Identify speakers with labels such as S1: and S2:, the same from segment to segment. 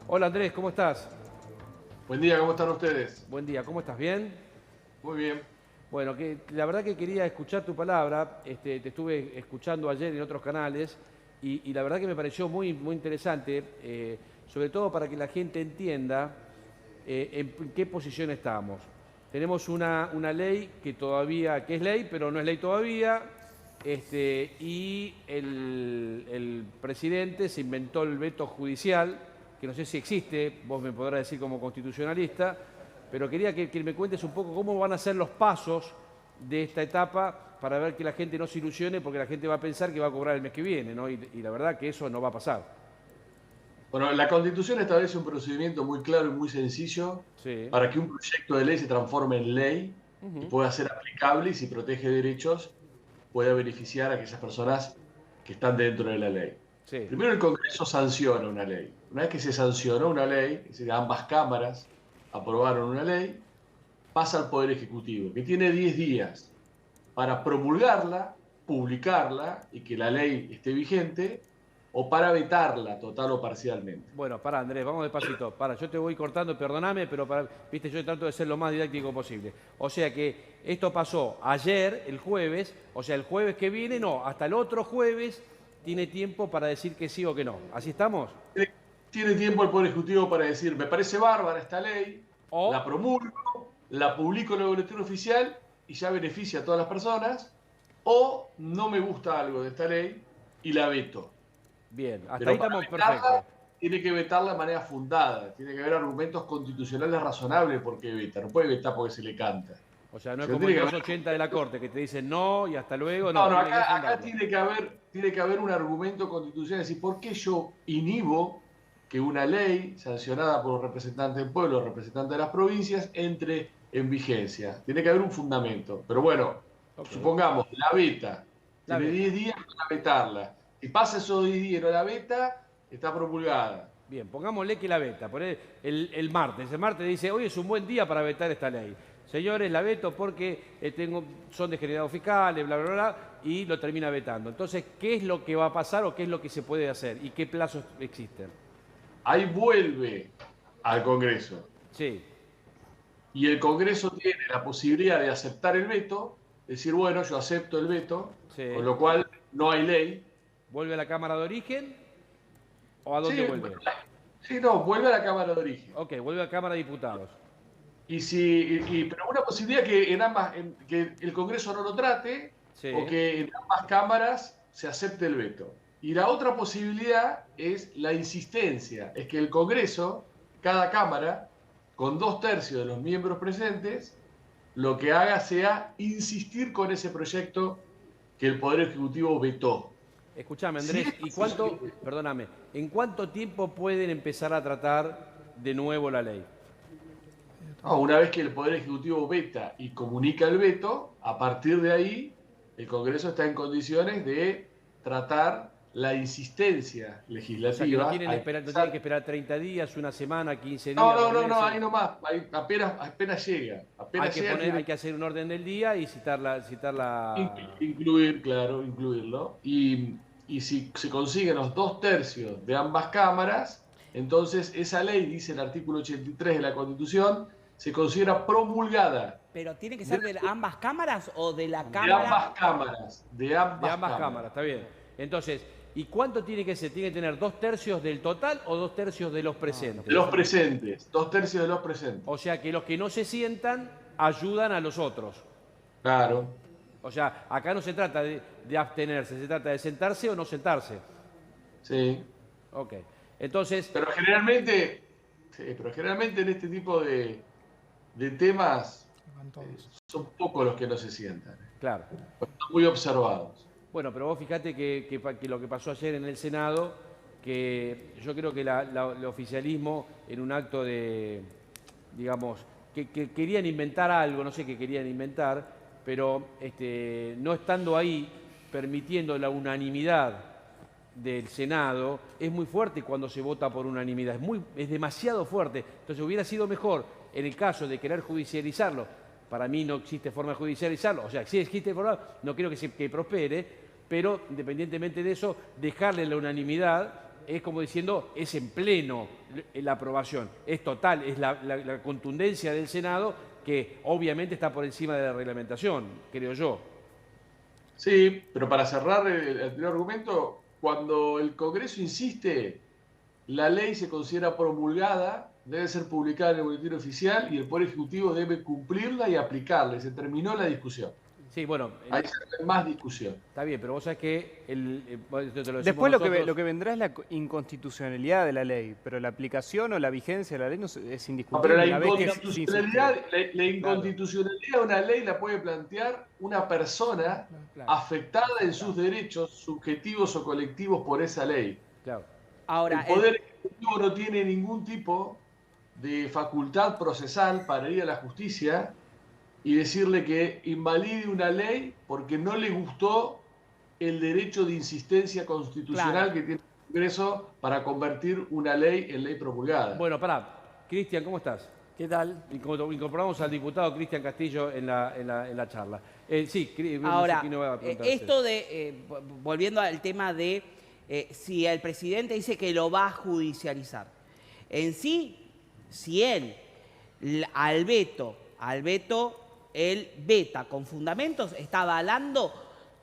S1: Hola Andrés, ¿cómo estás?
S2: Buen día, ¿cómo están ustedes?
S1: Buen día, ¿cómo estás? ¿Bien?
S2: Muy bien.
S1: Bueno, la verdad que quería escuchar tu palabra, te estuve escuchando ayer en otros canales y la verdad que me pareció muy interesante, sobre todo para que la gente entienda en qué posición estamos. Tenemos una ley que todavía, que es ley, pero no es ley todavía, y el presidente se inventó el veto judicial, que no sé si existe, vos me podrás decir como constitucionalista, pero quería que me cuentes un poco cómo van a ser los pasos de esta etapa para ver que la gente no se ilusione, porque la gente va a pensar que va a cobrar el mes que viene, ¿no? Y la verdad que eso no va a pasar.
S2: Bueno, la Constitución establece un procedimiento muy claro y muy sencillo
S1: Sí.
S2: para que un proyecto de ley se transforme en ley y
S1: Ujú.
S2: pueda ser aplicable y si protege derechos pueda beneficiar a aquellas personas que están dentro de la ley.
S1: Sí.
S2: Primero el Congreso sanciona una ley. Una vez que se sancionó una ley, es decir, ambas cámaras aprobaron una ley, pasa al Poder Ejecutivo, que tiene 10 días para promulgarla, publicarla y que la ley esté vigente, o para vetarla total o parcialmente.
S1: Bueno, pará Andrés, vamos despacito. Pará, yo te voy cortando, perdoname, pero viste, yo trato de ser lo más didáctico posible. O sea que esto pasó ayer, el jueves, o sea, el jueves que viene, no, hasta el otro jueves tiene tiempo para decir que sí o que no. ¿Así estamos?
S2: Tiene tiempo el Poder Ejecutivo para decir, me parece bárbara esta ley, la
S1: O,
S2: promulgo, la publico en el boletín oficial y ya beneficia a todas las personas, o no me gusta algo de esta ley y la veto.
S1: bien, hasta ahí
S2: Pero para
S1: estamos perfectos.
S2: vetarla, tiene que vetarla de manera fundada, tiene que haber argumentos constitucionales razonables por qué veta, no puede vetar porque se le canta.
S1: O sea, no es
S2: Sino
S1: como el
S2: tiene que haber
S1: 280 de la Corte que te dicen no y hasta luego, no,
S2: No, no,
S1: tiene que
S2: acá
S1: fundarlo.
S2: tiene que haber un argumento constitucional. Es decir, ¿por qué yo inhibo que una ley sancionada por los representantes del pueblo, representantes de las provincias, entre en vigencia? Tiene que haber un fundamento. Pero bueno,
S1: Ok,
S2: supongamos, la veta.
S1: la
S2: Tiene
S1: beta.
S2: 10 días para vetarla. Si pasa esos 10 días y no la veta, está promulgada.
S1: Bien, pongámosle que la veta, poné el martes. El martes dice, hoy es un buen día para vetar esta ley. Señores, la veto porque son degenerados fiscales, bla, bla, bla, y lo termina vetando. Entonces, ¿qué es lo que va a pasar o qué es lo que se puede hacer? ¿Y qué plazos existen?
S2: Ahí vuelve al Congreso.
S1: Sí,
S2: Y el Congreso tiene la posibilidad de aceptar el veto, decir, bueno, yo acepto el veto, con
S1: sí.
S2: lo cual no hay ley.
S1: ¿Vuelve a la Cámara de Origen o a dónde
S2: Sí,
S1: vuelve?
S2: sí, no, vuelve a la Cámara de Origen.
S1: Ok, vuelve a la Cámara de Diputados.
S2: Pero una posibilidad que que el Congreso no lo trate o
S1: Sí.
S2: que en ambas cámaras se acepte el veto. Y la otra posibilidad es la insistencia, es que el Congreso, cada cámara, con 2/3 de los miembros presentes, lo que haga sea insistir con ese proyecto que el Poder Ejecutivo vetó.
S1: Escuchame,
S2: Si
S1: Andrés,
S2: esto
S1: ¿y cuánto,
S2: sucede,
S1: perdóname, en cuánto tiempo pueden empezar a tratar de nuevo la ley?
S2: no, una vez que el Poder Ejecutivo veta y comunica el veto, a partir de ahí el Congreso está en condiciones de tratar la insistencia
S1: O sea, que
S2: legislativa.
S1: no tienen que esperar 30 días, una semana, 15
S2: No,
S1: días,
S2: no,
S1: 2
S2: no, no,
S1: meses.
S2: ahí nomás, ahí apenas llega,
S1: Hay
S2: tiene
S1: que hacer un orden del día y citar
S2: que
S1: la...
S2: incluir, claro, incluirlo. Y si se consiguen los 2/3 de ambas cámaras, entonces esa ley, dice el artículo 83 de la Constitución, se considera promulgada
S3: Pero tiene que ser de ambas cámaras o de la
S2: de
S3: cámara.
S2: ambas cámaras, de
S1: De
S2: ambas
S1: ambas
S2: cámaras.
S1: cámaras, está bien. Entonces, ¿y cuánto tiene que ser? ¿Tiene que tener 2 tercios del total o 2 tercios de los
S2: De
S1: presentes?
S2: los presentes, 2/3 de los
S1: O
S2: presentes.
S1: sea, que los que no se sientan ayudan a los otros.
S2: Claro,
S1: O sea, acá no se trata de abstenerse, se trata de sentarse o no sentarse.
S2: sí.
S1: Ok. Entonces,
S2: Pero generalmente, sí, pero generalmente en este tipo de temas
S4: Van todos.
S2: son pocos los que no se sientan.
S1: claro.
S2: Son muy observados.
S1: Bueno, pero vos fijate que lo que pasó ayer en el Senado, que yo creo que el oficialismo en un acto de, digamos, que querían inventar algo, no sé qué querían inventar, pero no estando ahí, permitiendo la unanimidad del Senado, es muy fuerte cuando se vota por unanimidad, es demasiado fuerte. Entonces hubiera sido mejor, en el caso de querer judicializarlo, para mí no existe forma de judicializarlo, o sea, sí existe forma, no creo que prospere, pero independientemente de eso, dejarle la unanimidad es como diciendo, es en pleno la aprobación, es total, es la contundencia del Senado que obviamente está por encima de la reglamentación, creo yo.
S2: Sí, pero para cerrar el anterior argumento, cuando el Congreso insiste, la ley se considera promulgada, debe ser publicada en el boletín oficial y el Poder Ejecutivo debe cumplirla y aplicarla. Y se terminó la discusión.
S1: Sí, bueno,
S2: Ahí ya no hay más discusión.
S1: está bien, pero vos sabés que bueno, te lo decimos
S4: Después
S1: nosotros.
S4: lo que vendrá es la inconstitucionalidad de la ley, pero la aplicación o la vigencia de la ley es
S2: No,
S4: indiscutible.
S2: pero
S4: una vez que es
S2: la inconstitucionalidad de una ley la puede plantear una persona
S1: Claro.
S2: afectada en sus derechos subjetivos o colectivos por esa ley.
S1: Claro.
S3: Ahora,
S2: El Poder Ejecutivo no tiene ningún tipo de facultad procesal para ir a la justicia y decirle que invalide una ley porque no le gustó el derecho de insistencia constitucional que tiene el Congreso para convertir una ley en ley promulgada.
S1: Bueno, pará. Cristian, ¿cómo estás?
S5: ¿Qué tal?
S1: Incorporamos al diputado Cristian Castillo en la charla. Sí,
S3: ahora,
S1: no va a preguntar usted.
S3: esto de, volviendo al tema de si el presidente dice que lo va a judicializar. En sí, si él al veto, él veta con fundamentos, está avalando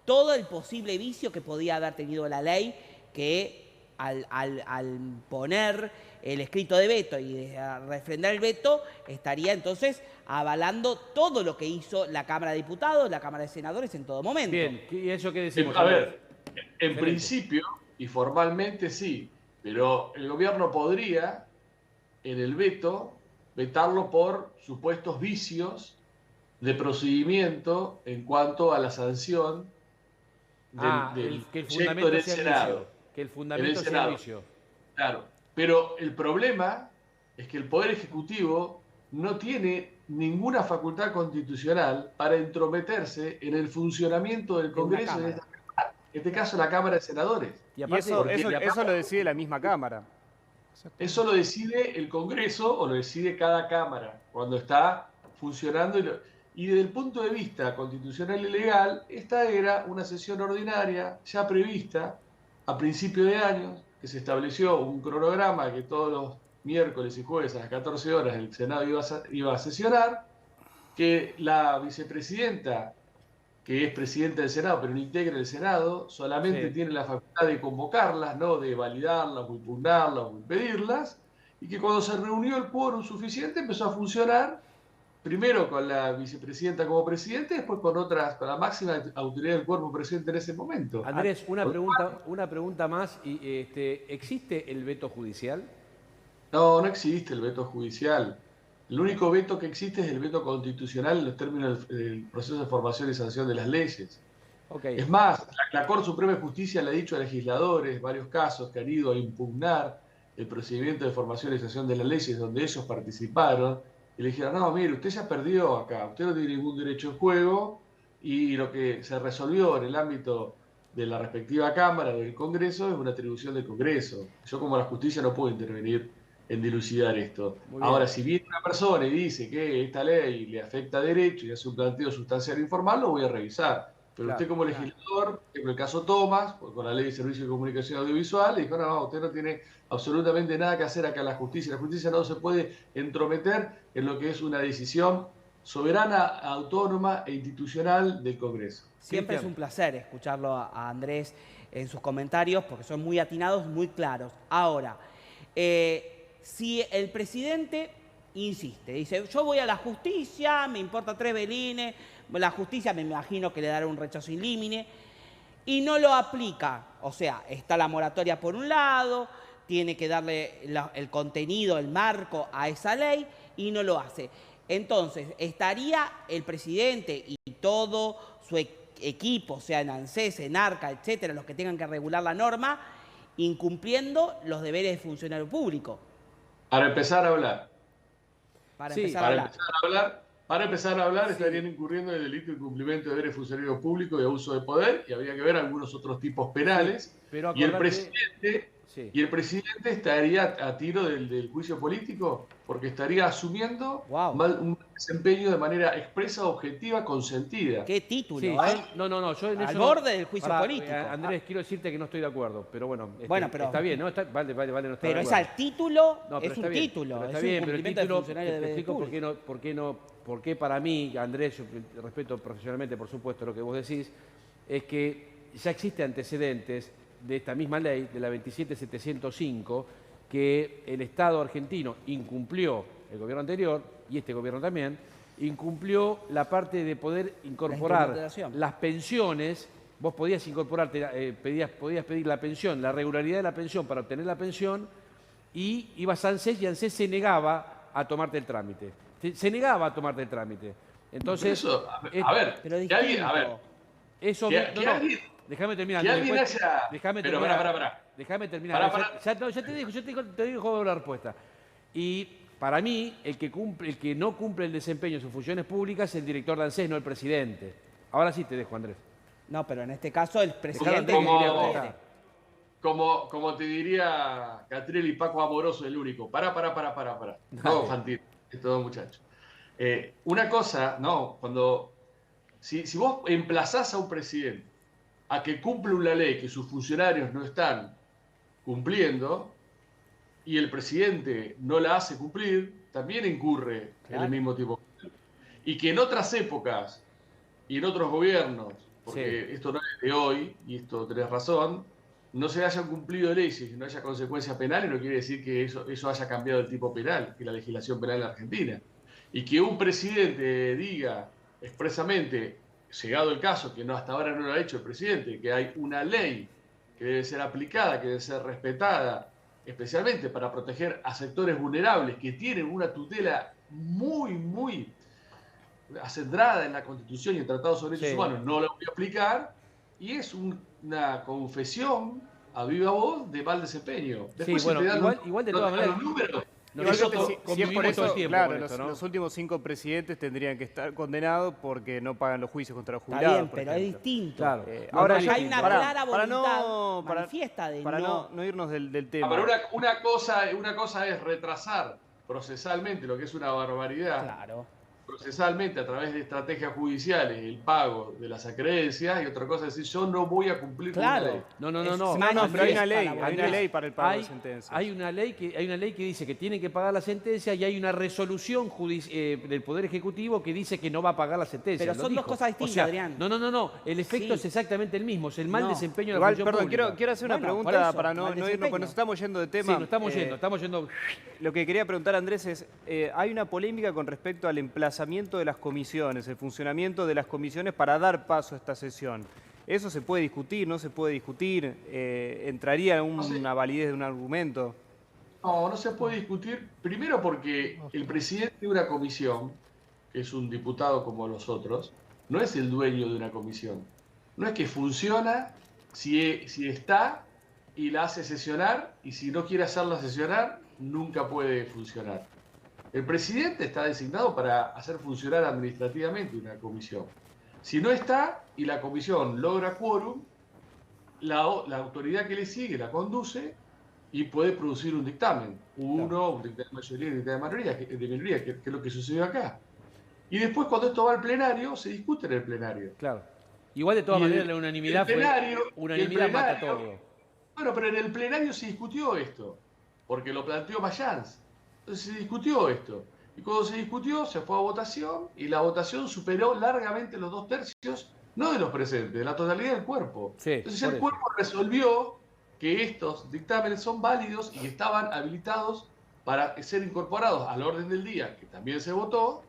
S3: todo el posible vicio que podía haber tenido la ley, que al poner el escrito de veto y refrendar el veto, estaría entonces avalando todo lo que hizo la Cámara de Diputados, la Cámara de Senadores en todo momento.
S1: Bien, ¿y eso qué decimos?
S2: A ver, en
S1: Excelente.
S2: principio y formalmente sí, pero el gobierno podría, en el veto, vetarlo por supuestos vicios de procedimiento en cuanto a la sanción del
S1: que el
S2: proyecto
S1: fundamento
S2: en el
S1: sea el
S2: Senado.
S1: vicio. Que el fundamento sea el
S2: Senado.
S1: vicio.
S2: Claro, pero el problema es que el Poder Ejecutivo no tiene ninguna facultad constitucional para entrometerse en el funcionamiento del Congreso, en este caso la Cámara de Senadores.
S1: Y
S4: Y eso
S1: aparte-
S4: lo decide la misma Cámara.
S2: Eso lo decide el Congreso o lo decide cada Cámara cuando está funcionando. Y desde el punto de vista constitucional y legal, esta era una sesión ordinaria ya prevista a principio de año, que se estableció un cronograma que todos los miércoles y jueves a las 14 horas el Senado iba a sesionar, que la vicepresidenta, que es presidenta del Senado, pero no integra el Senado, solamente
S1: Sí.
S2: tiene la facultad de convocarlas, no de validarlas o impugnarlas o impedirlas, y que cuando se reunió el quórum suficiente empezó a funcionar, primero con la vicepresidenta como presidente, después con la máxima autoridad del cuerpo presente en ese momento.
S1: Andrés, una pregunta más. ¿Existe el veto judicial?
S2: No, no existe el veto judicial. El único veto que existe es el veto constitucional en los términos del proceso de formación y sanción de las leyes.
S1: Okay.
S2: Es más, la Corte Suprema de Justicia le ha dicho a legisladores, varios casos que han ido a impugnar el procedimiento de formación y sanción de las leyes donde ellos participaron, y le dijeron, no, mire, usted ya perdió acá, usted no tiene ningún derecho en juego, y lo que se resolvió en el ámbito de la respectiva Cámara o del Congreso es una atribución del Congreso. Yo como la justicia no puedo intervenir en dilucidar esto. Ahora, si viene una persona y dice que esta ley le afecta a derecho y hace un planteo sustancial informal, lo voy a revisar. Pero
S1: Claro,
S2: usted como legislador, en el caso Tomás, con la ley de servicio de comunicación audiovisual, dijo, no, usted no tiene absolutamente nada que hacer acá en la justicia. La justicia no se puede entrometer en lo que es una decisión soberana, autónoma e institucional del Congreso.
S3: Siempre es un placer escucharlo a Andrés en sus comentarios porque son muy atinados, muy claros. Ahora, si el presidente insiste, dice, yo voy a la justicia, me importa 3 velines, la justicia me imagino que le dará un rechazo in limine, y no lo aplica, o sea, está la moratoria por un lado, tiene que darle el contenido, el marco a esa ley, y no lo hace. Entonces, estaría el presidente y todo su equipo, sea en ANSES, en ARCA, etcétera, los que tengan que regular la norma, incumpliendo los deberes de funcionario público.
S2: Para empezar a hablar.
S3: Para
S1: Sí,
S3: empezar a hablar.
S2: Para empezar a hablar, estarían incurriendo en el delito de incumplimiento de deberes de funcionario público y abuso de poder, y habría que ver algunos otros tipos penales.
S1: Pero
S2: Y el
S1: acordate-
S2: presidente
S1: Sí.
S2: y el presidente estaría a tiro del juicio político porque estaría asumiendo
S3: Wow.
S2: un desempeño de manera expresa, objetiva, consentida.
S3: Qué título,
S1: Sí,
S3: ¿eh?
S1: no, yo en
S3: Al
S1: eso
S3: borde del juicio
S1: Pará,
S3: político.
S1: Andrés, quiero decirte que no estoy de acuerdo, pero bueno,
S3: Bueno, pero-
S1: está bien, ¿no? Vale, no estar
S3: Pero
S1: de
S3: es
S1: acuerdo.
S3: al título,
S1: No, pero
S3: es
S1: está
S3: un
S1: bien,
S3: título,
S1: pero
S3: es
S1: está
S3: un
S1: bien, pero el
S3: cumplimiento del
S1: título,
S3: funcionario
S1: te
S3: de
S1: explico
S3: público.
S1: por qué para mí, Andrés, yo respeto profesionalmente, por supuesto, lo que vos decís, es que ya existe antecedentes de esta misma ley, de la 27705, que el Estado argentino incumplió, el gobierno anterior, y este gobierno también, incumplió la parte de poder incorporar
S3: implementación.
S1: las pensiones. Vos podías incorporarte, podías pedir la pensión, la regularidad de la pensión para obtener la pensión, y ibas a ANSES y ANSES se negaba a tomarte el trámite. Se negaba a tomarte el trámite. Entonces,
S2: Pero eso,
S1: es-
S2: a ver,
S3: Pero
S2: que alguien, a ver,
S3: distinto.
S1: eso
S2: que alguien,
S1: déjame terminar.
S2: que
S1: Andrés,
S2: alguien
S1: después-
S2: haya...
S1: Déjame
S2: Pero
S1: terminar.
S2: pará.
S1: Déjame terminar.
S2: Pará.
S1: Ya te digo, te digo cómo va la respuesta. Y para mí, el que no cumple el desempeño de sus funciones públicas es el director de ANSES, no el presidente. Ahora sí te dejo, Andrés.
S3: No, pero en este caso el presidente
S1: Dejalo,
S3: que
S2: como-
S3: quiere.
S2: Como te diría Catriel y Paco Amoroso, el único. Pará. No, Fantino, es todo muchacho. Una cosa, no, si vos emplazás a un presidente a que cumpla una ley que sus funcionarios no están cumpliendo y el presidente no la hace cumplir, también incurre en
S3: Claro.
S2: el mismo tipo. Y que en otras épocas y en otros gobiernos, porque
S1: Sí.
S2: esto no es de hoy, y esto tenés razón, no se hayan cumplido leyes y no haya consecuencias penales, no quiere decir que eso haya cambiado el tipo penal, que la legislación penal en Argentina. Y que un presidente diga expresamente, llegado el caso, que no hasta ahora no lo ha hecho el presidente, que hay una ley que debe ser aplicada, que debe ser respetada, especialmente para proteger a sectores vulnerables que tienen una tutela muy acendrada en la Constitución y en Tratados sobre Derechos
S1: Sí.
S2: Humanos, no la voy a aplicar, y es una confesión a viva voz de mal desempeño. Después
S1: Sí, bueno,
S2: si te dan
S1: igual de
S2: no
S1: todas
S2: te dan
S1: maneras-
S2: los números.
S1: Nosotros
S2: eso
S4: Si es
S1: convivimos
S4: por
S1: todo
S4: eso,
S1: el tiempo
S4: claro,
S1: con esto, ¿no?
S4: los últimos 5 presidentes tendrían que estar condenados porque no pagan los juicios contra los
S3: Está
S4: jubilados.
S3: bien,
S4: por
S3: pero es
S4: ejemplo.
S3: distinto.
S1: Claro.
S4: Ahora
S3: Acá hay una
S4: para-
S3: clara
S4: para
S3: voluntad
S4: no- para-
S3: manifiesta de
S4: Para
S3: no...
S4: no irnos del
S2: Ah,
S4: tema.
S2: pero una cosa es retrasar procesalmente, lo que es una barbaridad,
S3: Claro.
S2: procesalmente a través de estrategias judiciales, el pago de las acreencias, y otra cosa es decir, yo no voy a cumplir con
S3: Claro.
S2: la ley.
S1: No,
S3: Es
S4: No,
S3: manifiesta
S4: pero hay una
S3: la
S4: ley,
S3: voluntad.
S4: hay una ley para el pago de
S1: Hay,
S4: sentencias.
S1: hay una ley que dice que tienen que pagar la sentencia, y hay una resolución del Poder Ejecutivo que dice que no va a pagar la sentencia.
S3: Pero
S1: lo
S3: son dos
S1: dijo.
S3: cosas distintas,
S1: O sea,
S3: Adrián.
S1: No. El efecto
S3: Sí.
S1: es exactamente el mismo. Es el mal
S3: No.
S1: desempeño de la
S4: Igual,
S1: función
S4: perdón,
S1: pública.
S4: quiero hacer una
S3: Bueno, por
S4: pregunta
S3: eso,
S4: para no
S3: mal
S4: irnos,
S3: desempeño.
S4: porque nos estamos yendo de
S1: Sí,
S4: tema.
S1: estamos yendo.
S4: Lo que quería preguntar, Andrés, es, hay una polémica con respecto al emplazamiento de las comisiones, el funcionamiento de las comisiones para dar paso a esta sesión. ¿Eso se puede discutir, no se puede discutir? ¿Entraría en una validez de un argumento?
S2: No se puede discutir, primero porque el presidente de una comisión, que es un diputado como los otros, no es el dueño de una comisión. No es que funciona si está y la hace sesionar, y si no quiere hacerla sesionar, nunca puede funcionar. El presidente está designado para hacer funcionar administrativamente una comisión. Si no está y la comisión logra quórum, la autoridad que le sigue la conduce y puede producir un dictamen. Un dictamen de mayoría y un dictamen de minoría, que es lo que sucedió acá. Y después, cuando esto va al plenario, se discute en el plenario.
S1: Claro. Igual de todas
S2: Y el-
S1: maneras la unanimidad
S2: el plenario-
S1: unanimidad
S2: el
S1: mata
S2: plenario-
S1: todo.
S2: Bueno, pero en el plenario se discutió esto, porque lo planteó Mayans. Entonces se discutió esto. Y cuando se discutió, se fue a votación, y la votación superó largamente los 2/3, no de los presentes, de la totalidad del cuerpo.
S1: Sí,
S2: Entonces
S1: por
S2: el
S1: eso.
S2: cuerpo resolvió que estos dictámenes son válidos y estaban habilitados para ser incorporados al orden del día, que también se votó,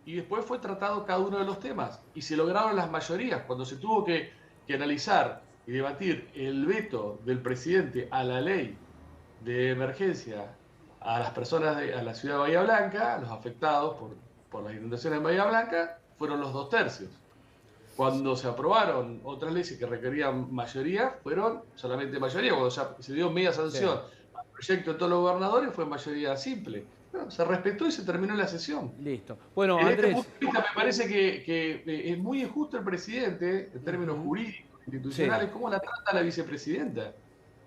S2: y después fue tratado cada uno de los temas. Y se lograron las mayorías. Cuando se tuvo que analizar y debatir el veto del presidente a la ley de emergencia a las personas a la ciudad de Bahía Blanca, a los afectados por las inundaciones en Bahía Blanca, fueron los 2/3. Cuando se aprobaron otras leyes que requerían mayoría, fueron solamente mayoría. Cuando se dio media sanción al proyecto de todos los gobernadores, fue mayoría simple. Bueno, se respetó y se terminó la sesión.
S1: Listo. Bueno,
S2: En este
S1: Andrés.
S2: punto de vista me parece que es muy injusto el presidente, en términos jurídicos, institucionales, cómo la trata la vicepresidenta.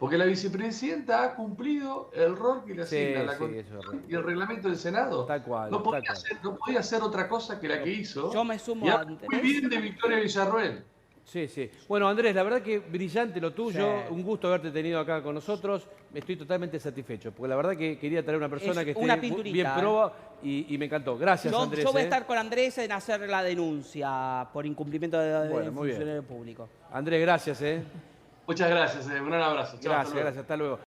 S2: Porque la vicepresidenta ha cumplido el rol que le asigna la
S1: sí,
S2: Constitución
S1: eso es
S2: y el reglamento del Senado.
S1: Tal cual,
S2: No podía,
S1: tal cual.
S2: no podía hacer otra cosa que la que hizo.
S3: Yo me sumo
S2: y
S3: a
S2: habla muy
S3: Andrés.
S2: bien de Victoria Villarroel.
S1: Sí, sí. Bueno, Andrés, la verdad que brillante lo tuyo.
S3: Sí.
S1: Un gusto haberte tenido acá con nosotros. Estoy totalmente satisfecho, porque la verdad que quería traer una persona
S3: Es
S1: que
S3: una
S1: esté
S3: pinturita,
S1: bien proba y me encantó. Gracias, Andrés.
S3: Yo voy a estar con Andrés en hacer la denuncia por incumplimiento de
S1: Bueno, muy bien.
S3: funcionario público.
S1: Andrés, gracias.
S2: Muchas gracias, un gran abrazo. Chao, hasta
S1: Gracias,
S2: luego.
S1: gracias. Hasta luego.